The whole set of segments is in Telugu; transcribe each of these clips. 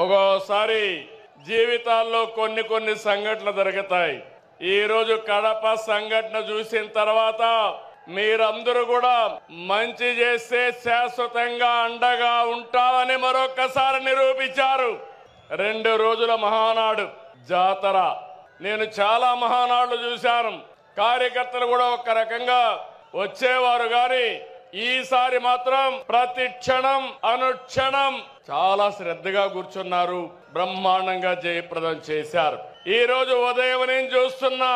ఒక్కోసారి జీవితాల్లో కొన్ని సంఘటనలు జరుగుతాయి. ఈ రోజు కడప సంఘటన చూసిన తర్వాత మీరందరూ కూడా మంచి చేస్తే శాశ్వతంగా అండగా ఉంటామని మరొకసారి నిరూపించారు. 2 రోజుల మహానాడు జాతర, నేను చాలా మహానాడులు చూశాను. కార్యకర్తలు కూడా ఒక రకంగా వచ్చేవారు, కానీ ఈసారి మాత్రం ప్రతి క్షణం అనుక్షణం చాలా శ్రద్ధగా కూర్చున్నారు. బ్రహ్మాండంగా జయప్రదం చేశారు. ఈ రోజు ఉదయం నేను చూస్తున్నా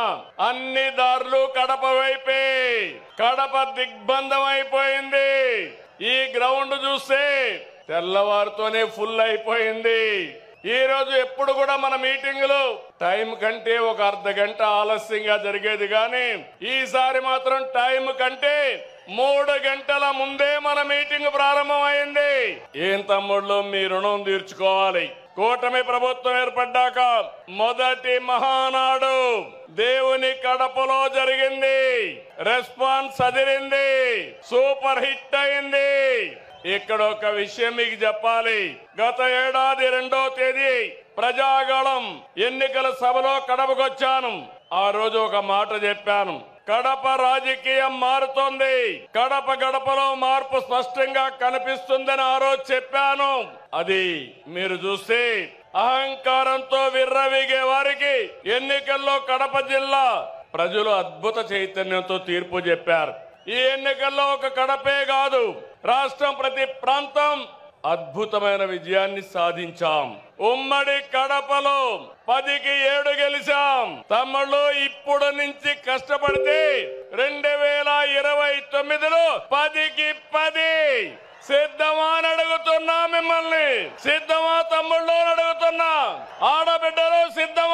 అన్ని దారులు కడప వైపే. కడప దిగ్బంధం అయిపోయింది. ఈ గ్రౌండ్ చూస్తే తెల్లవారుతోనే ఫుల్ అయిపోయింది. ఈ రోజు ఎప్పుడు కూడా మన మీటింగులు టైం కంటే ఒక అర్ధ గంట ఆలస్యంగా జరిగేది, కానీ ఈసారి మాత్రం టైం కంటే 3 గంటల ముందే మన మీటింగ్ ప్రారంభమైంది. ఏం తమ్ముళ్ళు, మీ రుణం తీర్చుకోవాలి. కూటమి ప్రభుత్వం ఏర్పడ్డాక మొదటి మహానాడు దేవుని కడపలో జరిగింది. రెస్పాన్స్ అదిరింది, సూపర్ హిట్ అయింది. ఇక్కడ ఒక విషయం మీకు చెప్పాలి. గత ఏడాది 2వ తేదీ ప్రజాగళం ఎన్నికల సభలో కడపకొచ్చాను. ఆ రోజు ఒక మాట చెప్పాను, కడప రాజకీయం మారుతోంది, కడప గడపలో మార్పు స్పష్టంగా కనిపిస్తుందని ఆ రోజు చెప్పాను. అది మీరు చూస్తే అహంకారంతో విర్రవీగే వారికి ఎన్నికల్లో కడప జిల్లా ప్రజలు అద్భుత చైతన్యంతో తీర్పు చెప్పారు. ఈ ఎన్నికల్లో ఒక కడపే కాదు, రాష్ట్రం ప్రతి ప్రాంతం అద్భుతమైన విజయాన్ని సాధించాం. ఉమ్మడి కడపలో 10కి 7 గెలిచాం. తమ్ముళ్ళు, ఇప్పుడు నుంచి కష్టపడితే 2029లో 10కి 10 సిద్ధమా అని అడుగుతున్నా. మిమ్మల్ని సిద్ధమా తమ్ముళ్ళు అడుగుతున్నా. ఆడబిడ్డలు సిద్ధమా?